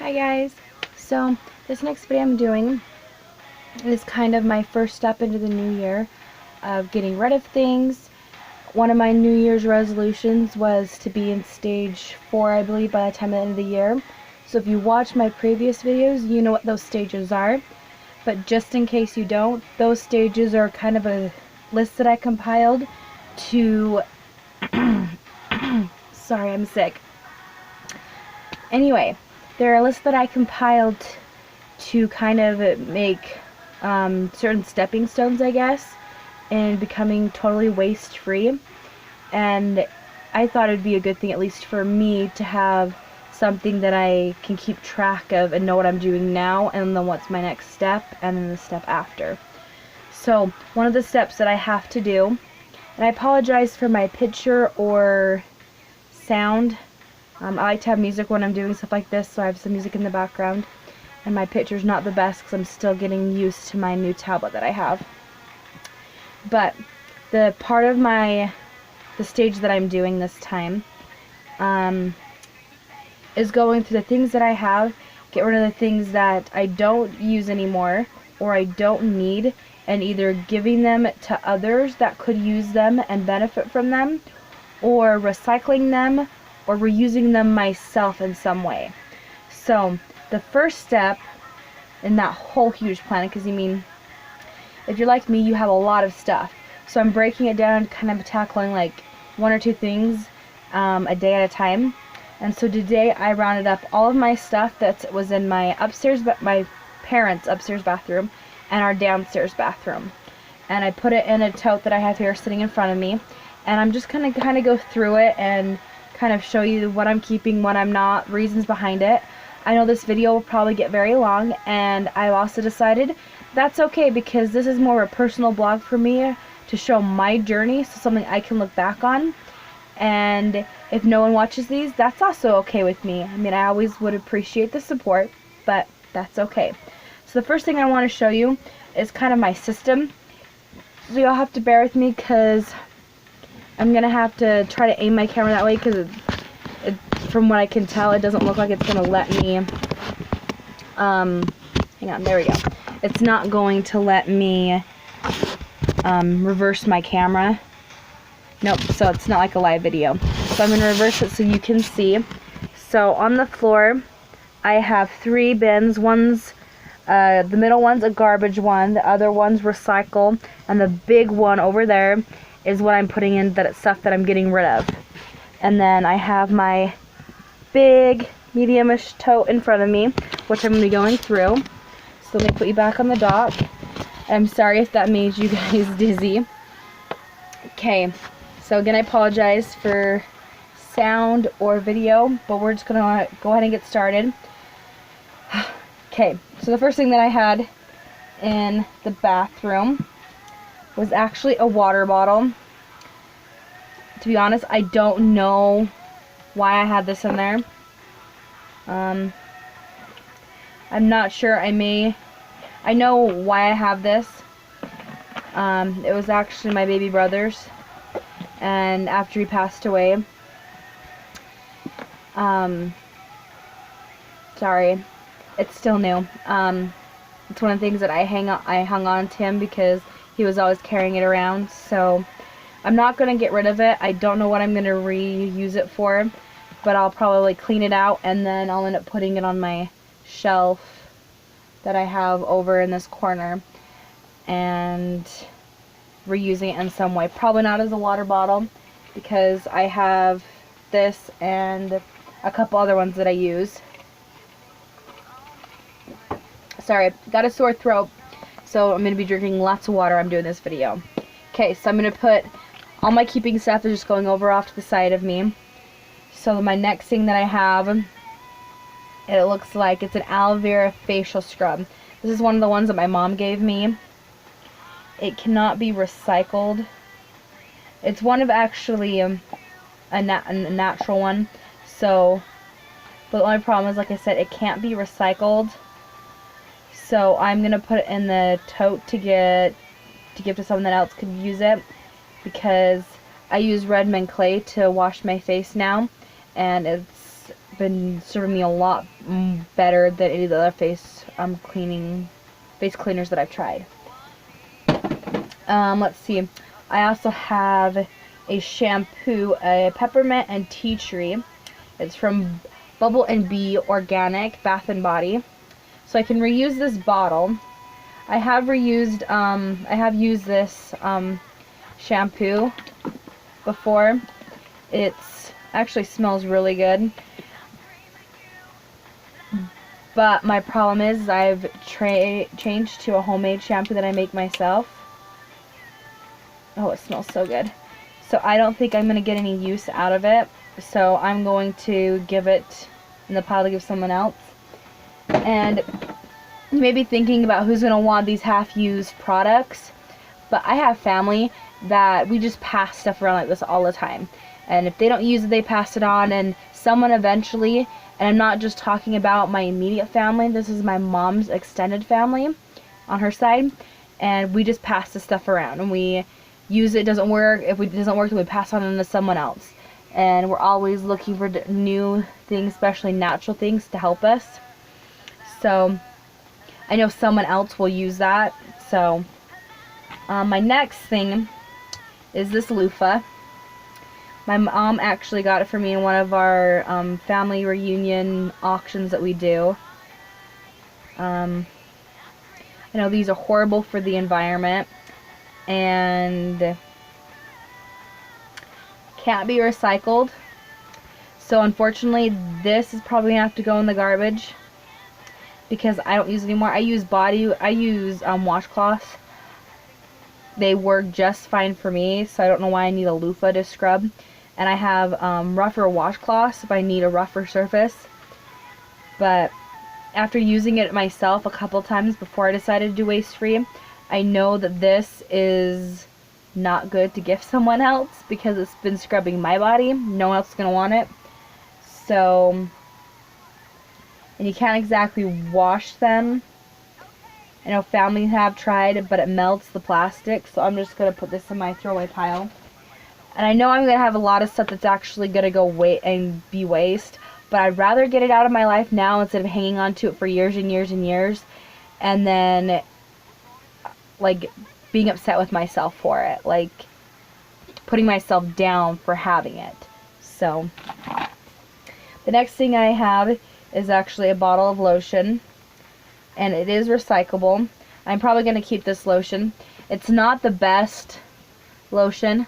Hi guys, so this next video I'm doing is kind of my first step into the new year of getting rid of things. One of my New Year's resolutions was to be in stage 4, I believe, by the time of the end of the year. So if you watch my previous videos, you know what those stages are. But just in case you don't, those stages are kind of a list that I compiled to... Sorry, I'm sick. Anyway, there are a list that I compiled to kind of make certain stepping stones, I guess, in becoming totally waste-free. And I thought it would be a good thing, at least for me, to have something that I can keep track of and know what I'm doing now, and then what's my next step, and then the step after. So, one of the steps that I have to do, and I apologize for my picture or sound. I like to have music when I'm doing stuff like this, so I have some music in the background. And my picture's not the best because I'm still getting used to my new tablet that I have. But the part of the stage that I'm doing this time is going through the things that I have, get rid of the things that I don't use anymore or I don't need, and either giving them to others that could use them and benefit from them, or recycling them, or reusing them myself in some way. So the first step in that whole huge plan, because if you're like me, you have a lot of stuff. So I'm breaking it down, kind of tackling like one or two things a day at a time. And so today I rounded up all of my stuff that was in my my parents' upstairs bathroom and our downstairs bathroom. And I put it in a tote that I have here sitting in front of me. And I'm just gonna kind of go through it and kind of show you what I'm keeping, what I'm not, reasons behind it. I know this video will probably get very long, and I've also decided that's okay because this is more of a personal blog for me to show my journey, so something I can look back on. And if no one watches these, that's also okay with me. I always would appreciate the support, but that's okay. So the first thing I want to show you is kind of my system. So you'll have to bear with me because I'm going to have to try to aim my camera that way because from what I can tell, it doesn't look like it's going to let me, hang on, there we go. It's not going to let me reverse my camera. Nope, so it's not like a live video. So I'm going to reverse it so you can see. So on the floor, I have 3 bins. The middle one's a garbage one, the other one's recycle, and the big one over there is what I'm putting in, that stuff that I'm getting rid of. And then I have my big medium-ish tote in front of me, which I'm going to be going through. So let me put you back on the dock. I'm sorry if that made you guys dizzy. Okay, so again, I apologize for sound or video, but we're just going to go ahead and get started. Okay, so the first thing that I had in the bathroom was actually a water bottle. To be honest, I don't know why I had this in there. I'm not sure. I know why I have this. It was actually my baby brother's, and after he passed away, sorry, it's still new. It's one of the things that I hung on to him because he was always carrying it around. So I'm not going to get rid of it. I don't know what I'm going to reuse it for, but I'll probably clean it out and then I'll end up putting it on my shelf that I have over in this corner and reusing it in some way. Probably not as a water bottle because I have this and a couple other ones that I use. Sorry, got a sore throat, so I'm going to be drinking lots of water. I'm doing this video. Okay, so I'm going to put all my keeping stuff is just going over off to the side of me. So my next thing that I have, it looks like it's an aloe vera facial scrub. This is one of the ones that my mom gave me. It cannot be recycled. It's one of actually a natural one. So, but the only problem is, like I said, it can't be recycled. So I'm gonna put it in the tote to give to someone that else could use it, because I use Redmond clay to wash my face now, and it's been serving me a lot better than any of the other face cleaners that I've tried. Let's see. I also have a shampoo, a peppermint and tea tree. It's from Bubble and Bee Organic Bath and Body. So I can reuse this bottle. I have used this shampoo before. It's actually smells really good. But my problem is I've changed to a homemade shampoo that I make myself. Oh, it smells so good. So I don't think I'm going to get any use out of it. So I'm going to give it in the pile to give someone else. And you may be thinking about who's going to want these half-used products. But I have family that we just pass stuff around like this all the time. And if they don't use it, they pass it on. And someone eventually, and I'm not just talking about my immediate family, this is my mom's extended family on her side. And we just pass the stuff around. And we use it, doesn't work. If it doesn't work, then we pass on to someone else. And we're always looking for new things, especially natural things, to help us. So I know someone else will use that. So my next thing is this loofah. My mom actually got it for me in one of our family reunion auctions that we do. I know these are horrible for the environment and can't be recycled. So unfortunately, this is probably gonna have to go in the garbage because I don't use it anymore. I use washcloths. They work just fine for me, so I don't know why I need a loofah to scrub. And I have rougher washcloths if I need a rougher surface. But after using it myself a couple times before I decided to do waste free, I know that this is not good to give someone else because it's been scrubbing my body. No one else is going to want it. So, and you can't exactly wash them. I know families have tried, but it melts the plastic, so I'm just going to put this in my throwaway pile. And I know I'm going to have a lot of stuff that's actually going to go and be waste, but I'd rather get it out of my life now instead of hanging on to it for years and years and years, and then, like, being upset with myself for it, like, putting myself down for having it. So, the next thing I have is actually a bottle of lotion. And it is recyclable. I'm probably going to keep this lotion. It's not the best lotion.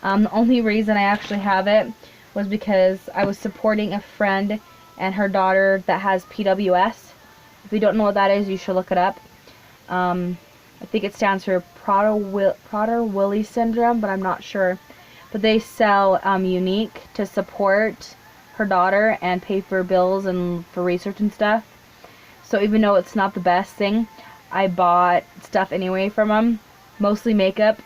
The only reason I actually have it was because I was supporting a friend and her daughter that has PWS. If you don't know what that is, you should look it up. I think it stands for Prader-Willi syndrome, but I'm not sure. But they sell Unique to support her daughter and pay for bills and for research and stuff. So even though it's not the best thing, I bought stuff anyway from them, mostly makeup.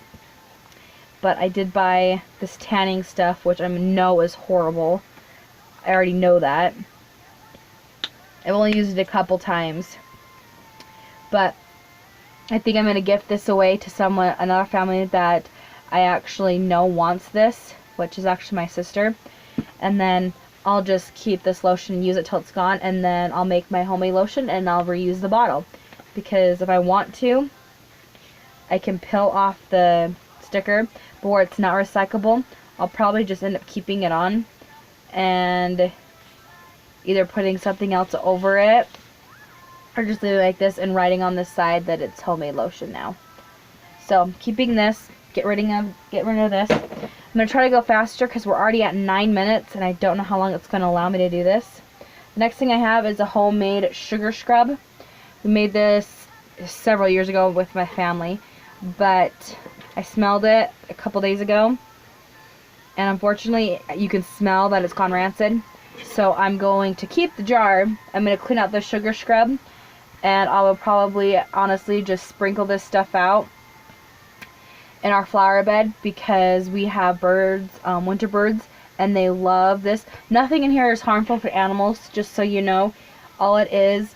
But I did buy this tanning stuff, which I know is horrible. I already know that. I've only used it a couple times. But I think I'm going to gift this away to someone, another family that I actually know wants this, which is actually my sister. And then I'll just keep this lotion and use it till it's gone, and then I'll make my homemade lotion and I'll reuse the bottle. Because if I want to, I can peel off the sticker, but where it's not recyclable, I'll probably just end up keeping it on and either putting something else over it or just leave it like this and writing on the side that it's homemade lotion now. So keeping this, get rid of this. I'm going to try to go faster because we're already at 9 minutes and I don't know how long it's going to allow me to do this. The next thing I have is a homemade sugar scrub. We made this several years ago with my family, but I smelled it a couple days ago and unfortunately you can smell that it's gone rancid. So I'm going to keep the jar. I'm going to clean out the sugar scrub and I will probably honestly just sprinkle this stuff out in our flower bed because we have birds, winter birds, and they love this. Nothing in here is harmful for animals, just so you know. All it is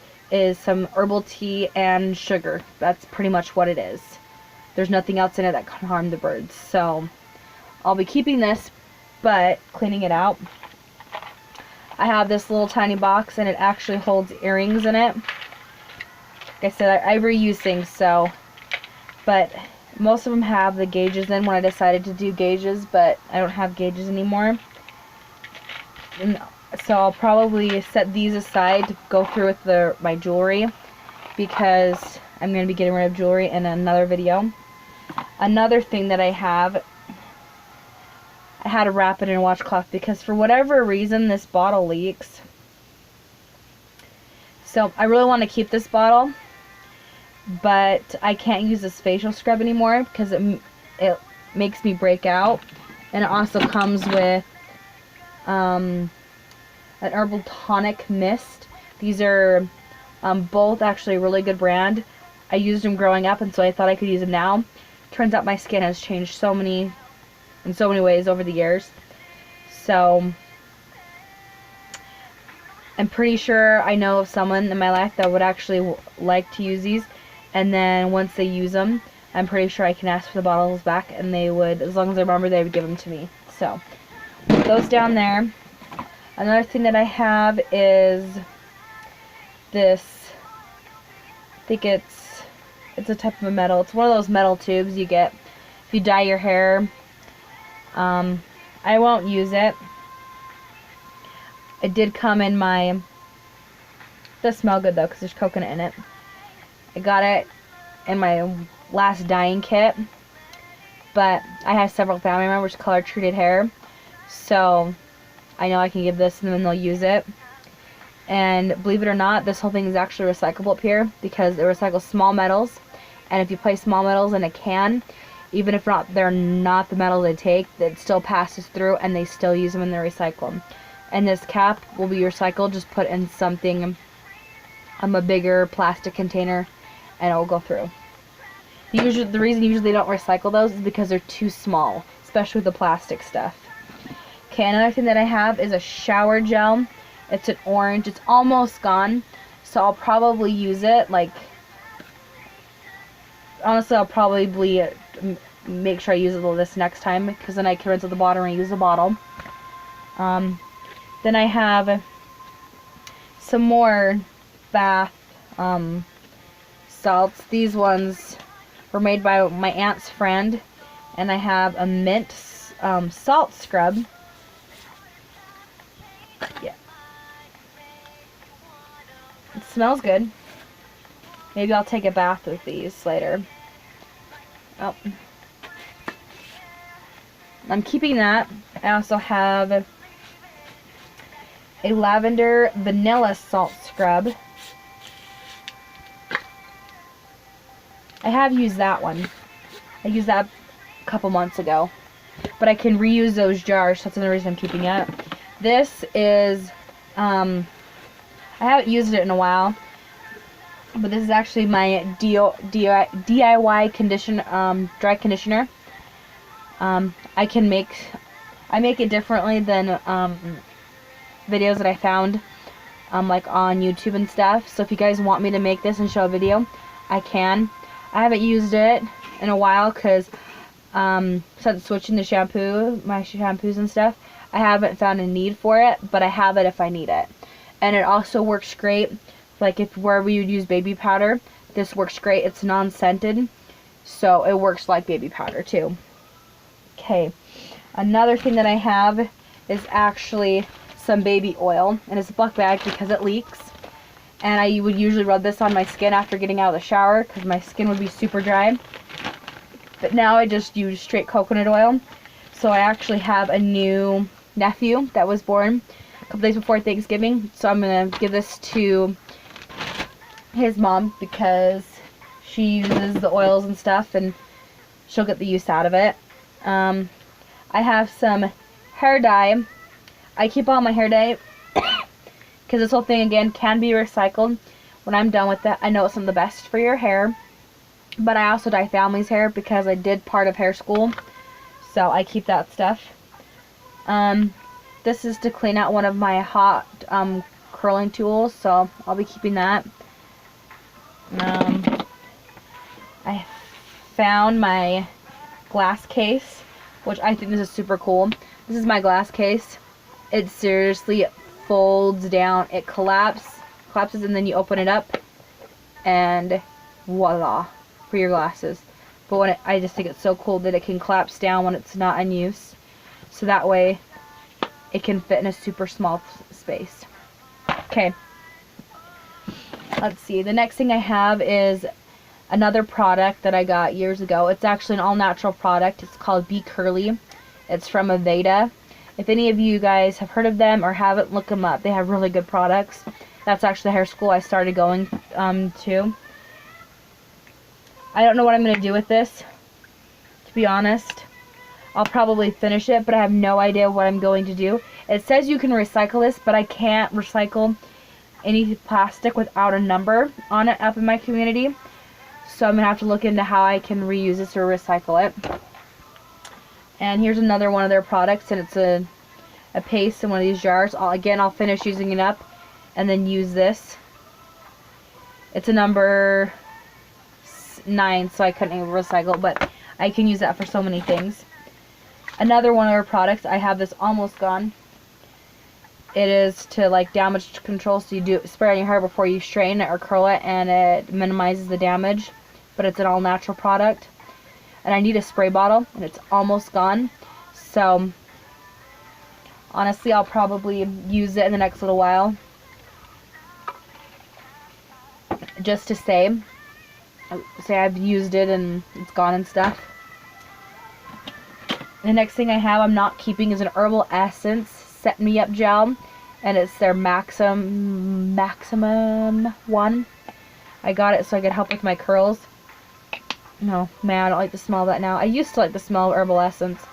some herbal tea and sugar. That's pretty much what it is. There's nothing else in it that can harm the birds. So I'll be keeping this, but cleaning it out. I have this little tiny box, and it actually holds earrings in it. Like I said, I reuse things, so, but most of them have the gauges in when I decided to do gauges, but I don't have gauges anymore. And so I'll probably set these aside to go through with my jewelry, because I'm going to be getting rid of jewelry in another video. Another thing that I have, I had to wrap it in a washcloth because for whatever reason this bottle leaks. So I really want to keep this bottle, but I can't use this facial scrub anymore because it makes me break out. And it also comes with an herbal tonic mist. These are both actually a really good brand. I used them growing up, and so I thought I could use them now. Turns out my skin has changed in so many ways over the years. So I'm pretty sure I know of someone in my life that would actually like to use these, and then once they use them, I'm pretty sure I can ask for the bottles back, and they would, as long as I remember, they would give them to me. So put those down there. Another thing that I have is this, I think it's a type of a metal. It's one of those metal tubes you get if you dye your hair. I won't use it. It did come in it does smell good though because there's coconut in it. I got it in my last dyeing kit, but I have several family members color treated hair, so I know I can give this and then they'll use it. And believe it or not, this whole thing is actually recyclable up here because it recycles small metals, and if you place small metals in a can, even if they're not the metal they take, it still passes through and they still use them in the recycle. And this cap will be recycled, just put in something, a bigger plastic container, and it will go through. The reason usually they don't recycle those is because they're too small, especially with the plastic stuff. Okay, another thing that I have is a shower gel. It's an orange. It's almost gone, so I'll probably use it. Like, honestly, I'll probably make sure I use this next time, because then I can rinse out the bottle and use the bottle. Then I have some more bath salts. These ones were made by my aunt's friend, and I have a mint salt scrub. Yeah. It smells good. Maybe I'll take a bath with these later. Oh. I'm keeping that. I also have a lavender vanilla salt scrub. I have used that one. I used that a couple months ago. But I can reuse those jars, so that's another reason I'm keeping it. This is, I haven't used it in a while, but this is actually my DIY dry conditioner. I make it differently than videos that I found like on YouTube and stuff. So if you guys want me to make this and show a video, I can. I haven't used it in a while because since switching to my shampoos and stuff, I haven't found a need for it, but I have it if I need it. And it also works great, like wherever you would use baby powder, this works great. It's non-scented, so it works like baby powder too. Okay, another thing that I have is actually some baby oil, and it's a black bag because it leaks. And I would usually rub this on my skin after getting out of the shower because my skin would be super dry. But now I just use straight coconut oil. So I actually have a new nephew that was born a couple days before Thanksgiving. So I'm going to give this to his mom because she uses the oils and stuff and she'll get the use out of it. I have some hair dye. I keep all my hair dye because this whole thing, again, can be recycled. When I'm done with it, I know it's not the best for your hair. But I also dye family's hair because I did part of hair school. So I keep that stuff. This is to clean out one of my hot curling tools, so I'll be keeping that. I found my glass case, which I think this is super cool. This is my glass case. It's seriously folds down. It collapses, and then you open it up, and voila, for your glasses. But when I just think it's so cool that it can collapse down when it's not in use, so that way it can fit in a super small space. Okay, let's see. The next thing I have is another product that I got years ago. It's actually an all-natural product. It's called Be Curly. It's from Aveda. If any of you guys have heard of them or haven't, look them up. They have really good products. That's actually the hair school I started going to. I don't know what I'm going to do with this, to be honest. I'll probably finish it, but I have no idea what I'm going to do. It says you can recycle this, but I can't recycle any plastic without a number on it up in my community. So I'm going to have to look into how I can reuse this or recycle it. And here's another one of their products, and it's a paste in one of these jars. I'll finish using it up and then use this. It's a number 9, so I couldn't even recycle, but I can use that for so many things. Another one of our products, I have this almost gone. It is to like damage control, so you do spray on your hair before you straighten it or curl it, and it minimizes the damage. But it's an all natural product, and I need a spray bottle, and it's almost gone. So honestly, I'll probably use it in the next little while, just to say I've used it and it's gone and stuff. The next thing I have I'm not keeping is an Herbal Essence Set Me Up Gel, and it's their maximum one. I got it so I could help with my curls. No, man, I don't like the smell of that now. I used to like the smell of Herbal Essence.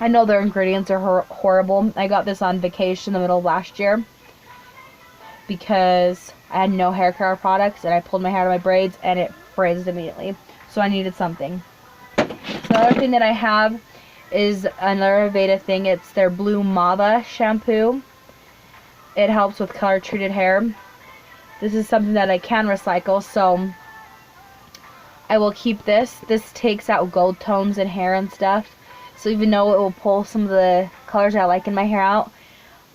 I know their ingredients are horrible. I got this on vacation in the middle of last year because I had no hair care products, and I pulled my hair out of my braids and it frizzed immediately. So I needed something. So the other thing that I have is another Aveda thing. It's their Blue Mava shampoo. It helps with color treated hair. This is something that I can recycle, so I will keep this. This takes out gold tones in hair and stuff. So even though it will pull some of the colors I like in my hair out,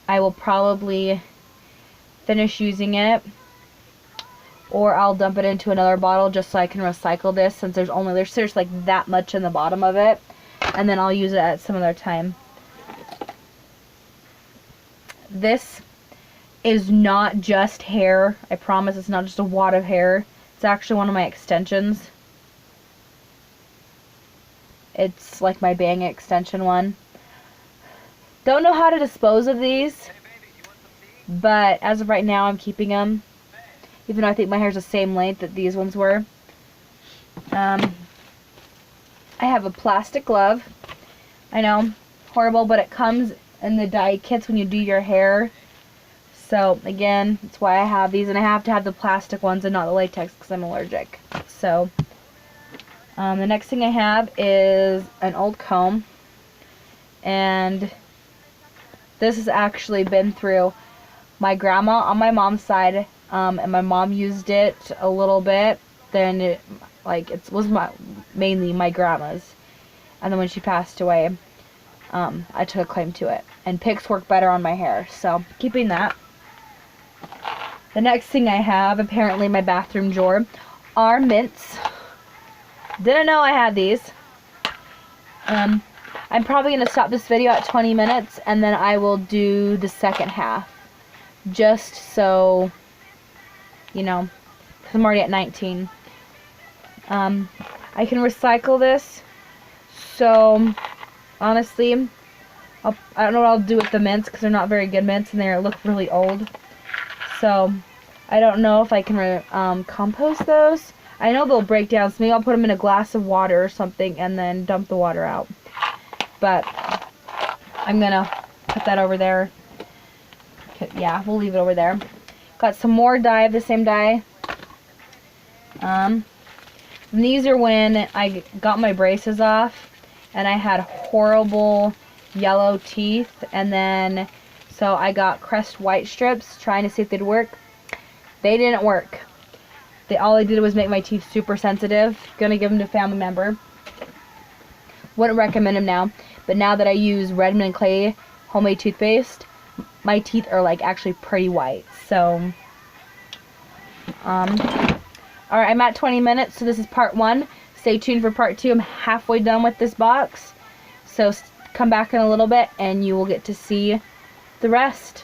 I will probably finish using it, or I'll dump it into another bottle just so I can recycle this, since there's like that much in the bottom of it, and then I'll use it at some other time. This is not just hair. I promise it's not just a wad of hair. It's actually one of my extensions. It's like my bang extension one. Don't know how to dispose of these, but as of right now I'm keeping them, even though I think my hair's the same length that these ones were. I have a plastic glove. I know, horrible, but it comes in the dye kits when you do your hair. So again, that's why I have these, and I have to have the plastic ones and not the latex because I'm allergic. So the next thing I have is an old comb, and this has actually been through my grandma on my mom's side, and my mom used it a little bit. Then it was mainly my grandma's, and then when she passed away, I took a claim to it. And picks work better on my hair, so keeping that. The next thing I have, apparently in my bathroom drawer, are mints. Didn't know I had these. I'm probably going to stop this video at 20 minutes, and then I will do the second half. Just so, you know, because I'm already at 19. I can recycle this, so honestly, I don't know what I'll do with the mints, because they're not very good mints, and they look really old. So I don't know if I can compost those. I know they'll break down, so maybe I'll put them in a glass of water or something and then dump the water out. But I'm gonna put that over there. Yeah, we'll leave it over there. Got some more dye of the same dye. These are when I got my braces off and I had horrible yellow teeth, and then so I got Crest white strips trying to see if they'd work. They didn't work. All they did was make my teeth super sensitive. Gonna give them to a family member. Wouldn't recommend them now, but now that I use Redmond Clay homemade toothpaste, my teeth are like actually pretty white. So alright, I'm at 20 minutes, so this is part 1. Stay tuned for part 2. I'm halfway done with this box, so come back in a little bit and you will get to see the rest.